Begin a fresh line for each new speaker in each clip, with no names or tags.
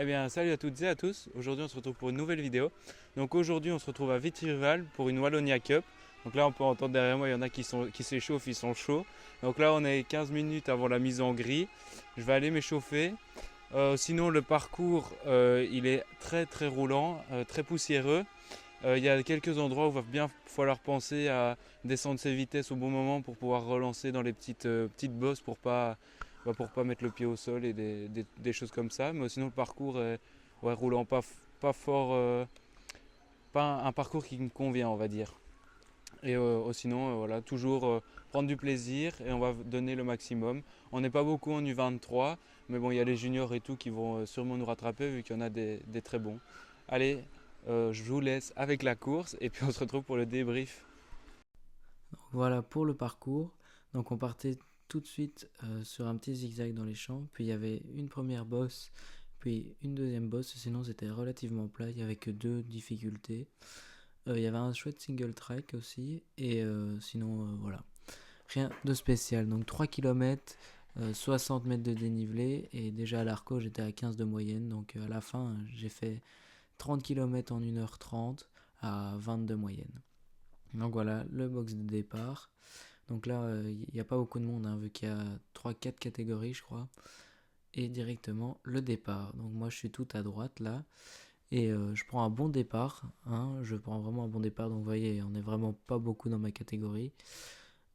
Eh bien, salut à toutes et à tous. Aujourd'hui, on se retrouve pour une nouvelle vidéo. Donc aujourd'hui, on se retrouve à Vitry-Rival pour une Wallonia Cup. Donc là, on peut entendre derrière moi, il y en a qui s'échauffent, ils sont chauds. Donc là, on est 15 minutes avant la mise en grille. Je vais aller m'échauffer. Sinon, le parcours, il est très très roulant, très poussiéreux. Il y a quelques endroits où il va bien falloir penser à descendre ses vitesses au bon moment pour pouvoir relancer dans les petites bosses pour pas mettre le pied au sol et des choses comme ça. Mais sinon, le parcours est ouais, roulant, pas fort, pas un parcours qui me convient, on va dire. Et sinon, voilà, toujours prendre du plaisir et on va donner le maximum. On n'est pas beaucoup en U23, mais bon, il y a les juniors et tout qui vont sûrement nous rattraper vu qu'il y en a des très bons. Allez, je vous laisse avec la course et puis on se retrouve pour le débrief.
Voilà pour le parcours. Donc on partait tout de suite sur un petit zigzag dans les champs. Puis il y avait une première bosse, puis une deuxième bosse. Sinon c'était relativement plat. Il n'y avait que deux difficultés. Il y avait un chouette single track aussi. Et sinon voilà. Rien de spécial. Donc 3 km, 60 mètres de dénivelé. Et déjà à l'Arco j'étais à 15 de moyenne. Donc à la fin j'ai fait 30 km en 1h30 à 20 de moyenne. Donc voilà le box de départ. Donc là, il n'y a pas beaucoup de monde, hein, vu qu'il y a trois quatre catégories, je crois. Et directement le départ. Donc moi, je suis tout à droite là. Et je prends un bon départ. Hein, je prends vraiment un bon départ. Donc vous voyez, on n'est vraiment pas beaucoup dans ma catégorie.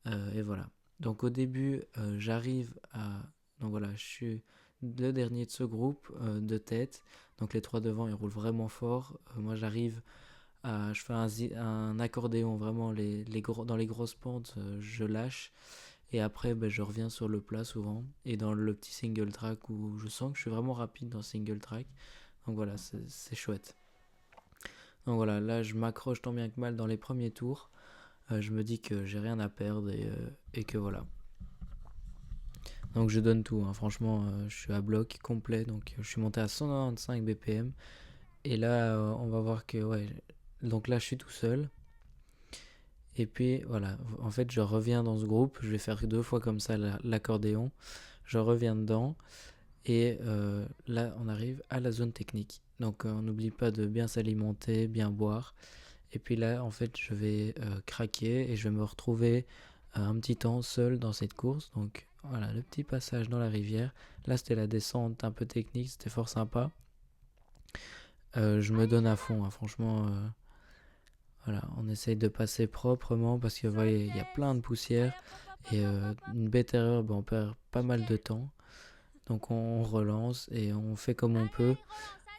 Et voilà. Donc au début, j'arrive à... Donc voilà, je suis le dernier de ce groupe de tête. Donc les trois devant, ils roulent vraiment fort. Moi, j'arrive je fais un accordéon, vraiment dans les grosses pentes, je lâche. Et après, ben, je reviens sur le plat souvent. Et dans le petit single track où je sens que je suis vraiment rapide dans le single track. Donc voilà, c'est chouette. Donc voilà, là je m'accroche tant bien que mal dans les premiers tours. Je me dis que j'ai rien à perdre et que voilà. Donc je donne tout, hein. Franchement, je suis à bloc complet. Donc je suis monté à 195 BPM. Et là, on va voir que ouais. Donc là, je suis tout seul. Et puis voilà, en fait, je reviens dans ce groupe. Je vais faire deux fois comme ça l'accordéon. Je reviens dedans. Et là, on arrive à la zone technique. Donc, on n'oublie pas de bien s'alimenter, bien boire. Et puis là, en fait, je vais craquer et je vais me retrouver un petit temps seul dans cette course. Donc, voilà, le petit passage dans la rivière. Là, c'était la descente un peu technique, c'était fort sympa. Je me donne à fond, hein, franchement. Voilà, on essaye de passer proprement parce que vous voyez, il y a plein de poussière et une bête erreur, ben, on perd pas mal de temps. Donc on relance et on fait comme on peut.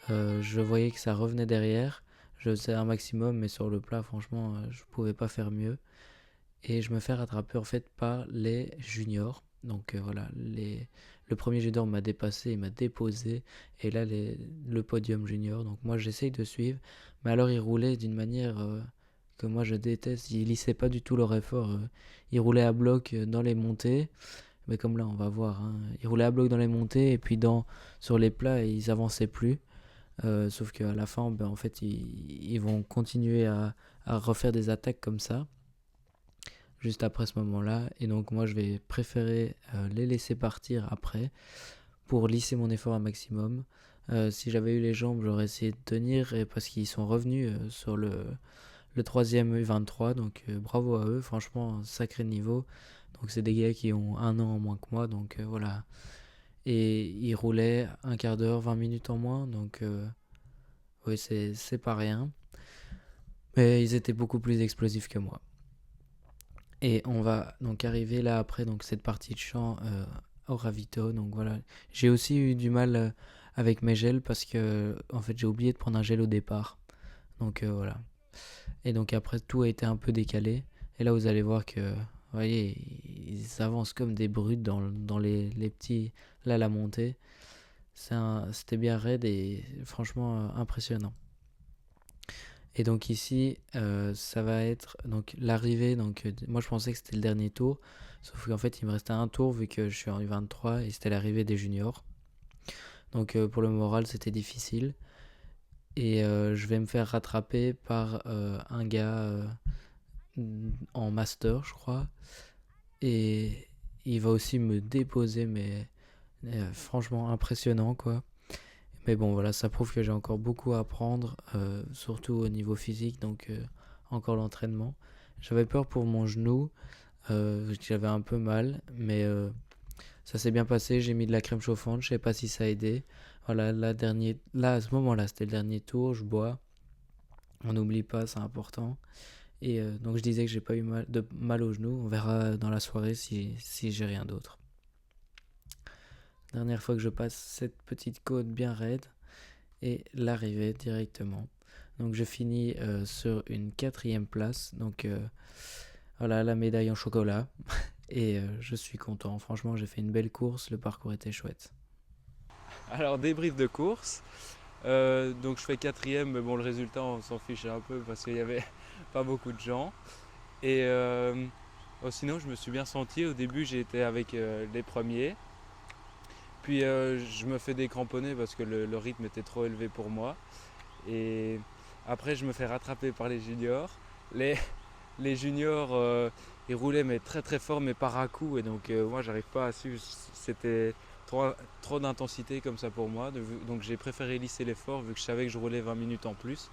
Je voyais que ça revenait derrière. Je faisais un maximum, mais sur le plat, franchement, je pouvais pas faire mieux. Et je me fais rattraper en fait par les juniors. Donc voilà, le premier junior m'a dépassé, il m'a déposé. Et là, le podium junior. Donc moi, j'essaye de suivre. Mais alors, il roulait d'une manière que moi, je déteste. Il lissait pas du tout leur effort. Il roulait à bloc dans les montées. Mais comme là, on va voir. Hein. Il roulait à bloc dans les montées. Et puis sur les plats, ils avançaient plus. Sauf qu'à la fin, ben, en fait, ils vont continuer à refaire des attaques comme ça juste après ce moment-là. Et donc moi, je vais préférer les laisser partir après pour lisser mon effort un maximum. Si j'avais eu les jambes, j'aurais essayé de tenir parce qu'ils sont revenus sur le troisième U23. Donc bravo à eux, franchement, sacré niveau. Donc c'est des gars qui ont un an en moins que moi. Donc voilà. Et ils roulaient un quart d'heure, 20 minutes en moins. Donc oui, c'est pas rien. Mais ils étaient beaucoup plus explosifs que moi. Et on va donc arriver là après donc cette partie de chant au ravito. Donc voilà, j'ai aussi eu du mal avec mes gels parce que en fait j'ai oublié de prendre un gel au départ. Donc voilà. Et donc après tout a été un peu décalé. Et là vous allez voir que vous voyez ils avancent comme des brutes dans les petits là la montée. C'était bien raide et franchement impressionnant. Et donc ici, ça va être donc l'arrivée. Donc moi je pensais que c'était le dernier tour, sauf qu'en fait il me restait un tour vu que je suis en U23 et c'était l'arrivée des juniors. Donc pour le moral c'était difficile et je vais me faire rattraper par un gars en master je crois et il va aussi me déposer mais franchement impressionnant quoi. Mais bon, voilà, ça prouve que j'ai encore beaucoup à apprendre, surtout au niveau physique, donc encore l'entraînement. J'avais peur pour mon genou, j'avais un peu mal, mais ça s'est bien passé. J'ai mis de la crème chauffante, je sais pas si ça a aidé. Voilà, là à ce moment-là, c'était le dernier tour, je bois. On n'oublie pas, c'est important. Et donc je disais que j'ai pas eu mal au genou. On verra dans la soirée si j'ai rien d'autre. Dernière fois que je passe cette petite côte bien raide et l'arrivée directement. Donc je finis sur une 4e place. Donc voilà, la médaille en chocolat. Et je suis content. Franchement, j'ai fait une belle course. Le parcours était chouette.
Alors débrief de course. Donc je fais 4e, mais bon le résultat on s'en fiche un peu parce qu'il n'y avait pas beaucoup de gens. Et sinon je me suis bien senti. Au début j'ai été avec les premiers. Puis je me fais décramponner parce que le rythme était trop élevé pour moi. Et après je me fais rattraper par les juniors. Les juniors ils roulaient mais très très fort mais par à coup. Et donc moi j'arrive pas à suivre. C'était trop d'intensité comme ça pour moi. Donc j'ai préféré lisser l'effort vu que je savais que je roulais 20 minutes en plus.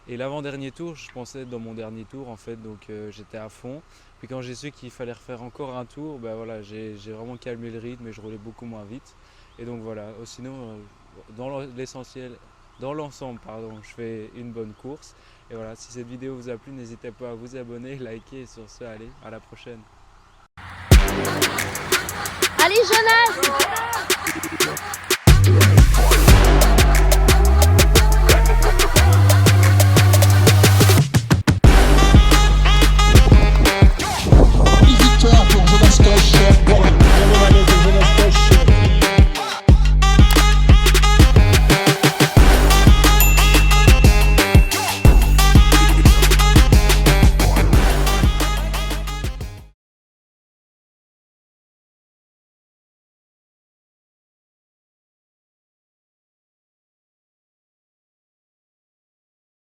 Et l'avant-dernier tour, je pensais être dans mon dernier tour en fait, donc j'étais à fond. Puis quand j'ai su qu'il fallait refaire encore un tour, ben voilà, j'ai vraiment calmé le rythme et je roulais beaucoup moins vite. Et donc voilà, sinon dans l'essentiel, dans l'ensemble, pardon, je fais une bonne course. Et voilà, si cette vidéo vous a plu, n'hésitez pas à vous abonner, liker et sur ce, allez, à la prochaine.
Allez Jonas!